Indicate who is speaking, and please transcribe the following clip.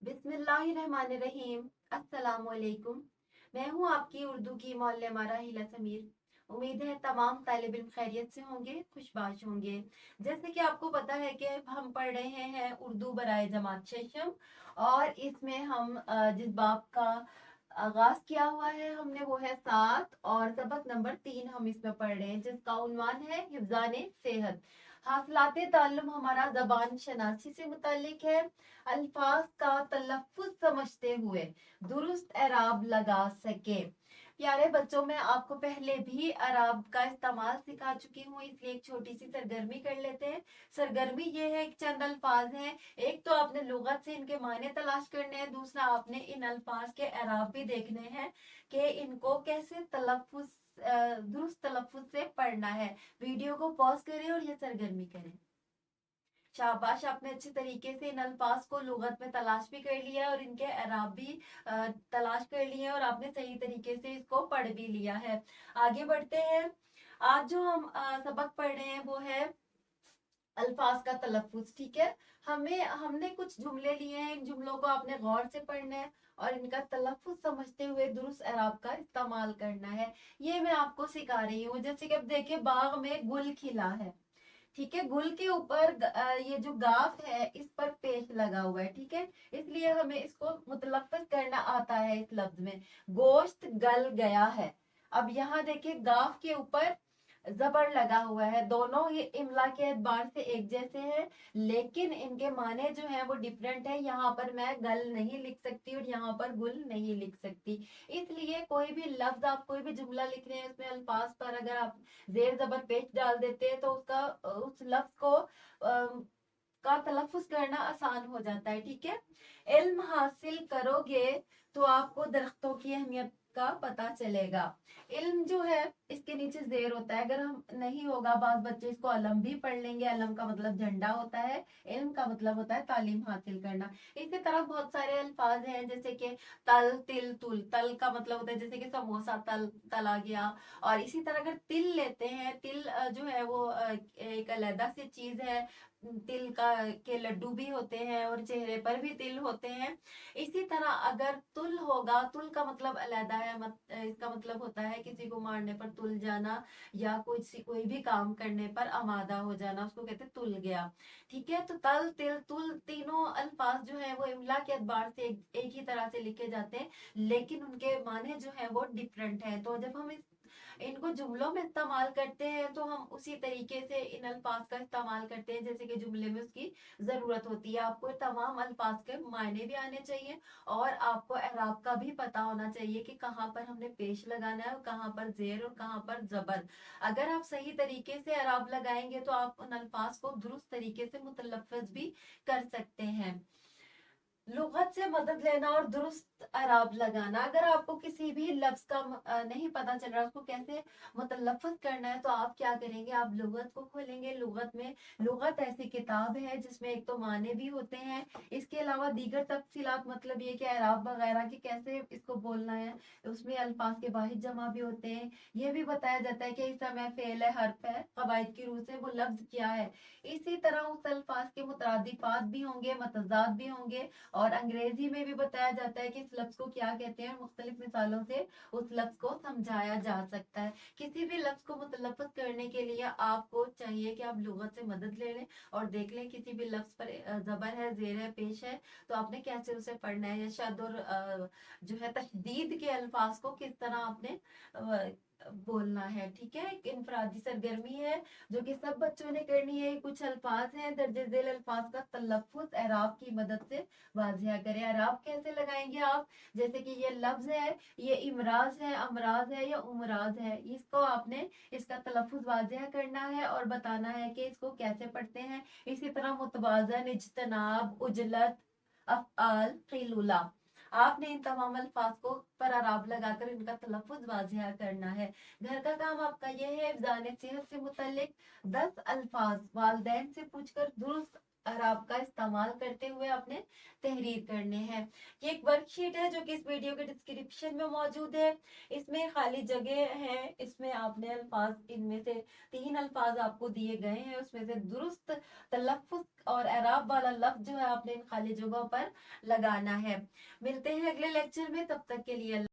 Speaker 1: बिस्मिल्लाहिर्रहमानिर्रहीम। अस्सलाम वालेकुम। मैं हूँ आपकी उर्दू की मौल्लमारा हिला समीर। उम्मीद है तमाम तालिब इल्म खैरियत से होंगे, खुशबाश होंगे। जैसे कि आपको पता है कि हम पढ़ रहे हैं उर्दू बराए जमात शेशम, और इसमें हम जिस बाब का आगाज किया हुआ है हमने वो है 7, और सबक नंबर 3 हम इसमें पढ़ रहे हैं, जिसका उन्वान है हिफ्ज़ाने सेहत। हासिलाते ताल्लुम हमारा ज़बान शनासी से मुताल्लिक है। अल्फाज का तलफ्फुज समझते हुए दुरुस्त एराब लगा सके। प्यारे बच्चों, मैं आपको पहले भी अराब का इस्तेमाल सिखा चुकी हूँ, इसलिए एक छोटी सी सरगर्मी कर लेते हैं। सरगर्मी ये है कि चंद अल्फाज हैं, एक तो आपने लुगत से इनके माने तलाश करने हैं, दूसरा आपने इन अल्फाज के एराब भी देखने हैं कि इनको कैसे तलफ्फुज दुरुस्त तलफ्फुज से पढ़ना है। वीडियो को पॉज करें और ये सरगर्मी करें। शाबाश, आपने अच्छे तरीके से इन अल्फाज को लुगत में तलाश भी कर लिया है और इनके एराब भी तलाश कर लिए हैं, और आपने सही तरीके से इसको पढ़ भी लिया है। आगे बढ़ते हैं। आज जो हम सबक पढ़ रहे हैं वो है अल्फाज का तलफ्फुज। ठीक है, हमने कुछ जुमले लिए हैं, इन जुमलों को आपने गौर से पढ़ना है और इनका तलफ्फुज समझते हुए दुरुस्त एराब का इस्तेमाल करना है। ये मैं आपको सिखा रही हूँ। जैसे कि अब देखिए, बाग में गुल खिला है। ठीक है, गुल के ऊपर ये जो गाफ है इस पर पेश लगा हुआ है। ठीक है, इसलिए हमें इसको मुतलफ्फिज करना आता है इस लफ्ज में। गोश्त गल गया है। अब यहाँ देखिए, गाफ के ऊपर जबर लगा हुआ है। दोनों ये इमला के एतबार से एक जैसे हैं, लेकिन इनके माने जो है वो डिफरेंट है। यहाँ पर मैं गल नहीं लिख सकती और यहाँ पर गुल नहीं लिख सकती। इसलिए कोई भी लफ्ज, आप कोई भी जुमला लिख रहे हैं, उसमें अल्फाज पर अगर आप जेर जबर पेश डाल देते हैं तो उसका उस लफ्ज को का तलफ्फुज करना आसान हो जाता है। ठीक है, इल्म हासिल करोगे तो आपको दरख्तों की अहमियत का पता चलेगा। इल्म जो है इसके नीचे जेर होता है, अगर हम नहीं होगा, बाज बच्चे इसको अलम भी पढ़ लेंगे। अलम का मतलब झंडा होता है, इल्म का मतलब होता है तालीम हासिल करना। इसी तरह बहुत सारे अल्फाज हैं, जैसे कि तल, तिल, तुल। तल का मतलब होता है जैसे कि समोसा, तल तल आ गया। और इसी तरह अगर तिल लेते हैं, तिल जो है वो एक अलग से चीज है। तिल का के लड्डू भी होते हैं और चेहरे पर भी तिल होते हैं। इसी तरह अगर तुल होगा, तुल का मतलब अलहदा है, इसका मतलब होता है किसी को मारने पर तुल जाना, या कोई भी काम करने पर आमादा हो जाना, उसको कहते हैं तुल गया। ठीक है, तो तल, तिल, तुल तीनों अल्फाज जो है वो इमला के अतबार से एक ही तरह से लिखे जाते हैं, लेकिन उनके माने जो है वो डिफरेंट है। तो जब हम इनको जुमलों में इस्तेमाल करते हैं तो हम उसी तरीके से इन अल्फाज का इस्तेमाल करते हैं जैसे कि जुमले में उसकी जरूरत होती है। आपको तमाम अल्फाज के मायने भी आने चाहिए और आपको एराब का भी पता होना चाहिए कि कहाँ पर हमने पेश लगाना है और कहाँ पर जेर और कहाँ पर जबर। अगर आप सही तरीके से एराब लगाएंगे तो आप उन अल्फाज को दुरुस्त तरीके से मुतलफ़्फ़िज़ भी कर सकते हैं। लुगत से मदद लेना और दुरुस्त अराब लगाना। अगर आपको किसी भी लफ्ज का नहीं पता चल रहा उसको कैसे मुतलफ़्फ़िज़ करना है, तो आप क्या करेंगे, आप लुगत को खोलेंगे। लुगत में, लुगत ऐसी किताब है जिसमें एक तो माने भी होते हैं, इसके अलावा दीगर तफसीलात, मतलब ये कि एराब वगैरह की कैसे इसको बोलना है, उसमें अल्फाज के वाहिद जमा भी होते हैं। ये भी बताया जाता है कि इस समय फेल है, हर्फ है, कवायद की रूह से वो लफ्ज क्या है। इसी तरह उस अल्फाज के मुतरादिफात भी होंगे, मतजाद भी होंगे, और अंग्रेजी में भी बताया जाता है कि इस लफ्ज को क्या कहते हैं। मुख्तलिफ मिसालों से उस लफ्ज को समझाया जा सकता है। किसी भी लफ्ज को मुतलफ़्फ़िज़ करने के लिए आपको चाहिए कि आप लुगत से मदद ले लें और देख लें किसी भी लफ्ज पर जबर है, जेर है, पेश है, तो आपने कैसे उसे पढ़ना है। या शद और जो है तशदीद के अल्फाज को किस तरह आपने बोलना है। ठीक है, एक इनफरादी सरगर्मी है जो कि सब बच्चों ने करनी है। कुछ अल्फाज हैं, दर्जे झेल अल्फाज का तलफ्फुज एराब की मदद से वाजिया करें। एराब कैसे लगाएंगे आप, जैसे कि ये लफ्ज है, ये इमराज है, अमराज है या उमराज है, इसको आपने इसका तलफ्फुज वाजिया करना है और बताना है कि इसको कैसे पढ़ते हैं। इसी तरह मुतवाजन, इज्तनाब, उजलत, अफ़आल, क़िलुला, आपने इन तमाम अल्फाज को पर अराब लगाकर इनका तलफ्फुज वाजिया करना है। घर का काम आपका ये है, हिफ्ज़ाने सेहत से मुतल्लिक 10 अल्फाज वालिदैन से पूछकर दुरुस्त अराब का इस्तेमाल करते हुए आपने तहरीर करने हैं। ये एक वर्कशीट है जो कि इस वीडियो के डिस्क्रिप्शन में मौजूद है। इसमें खाली जगह है, इसमें आपने अल्फाज, इनमें से 3 अल्फाज आपको दिए गए हैं, उसमें से दुरुस्त तलफ़्फ़ुज़ और एराब वाला लफ्ज जो है आपने इन खाली जगहों पर लगाना है। मिलते हैं अगले लेक्चर में, तब तक के लिए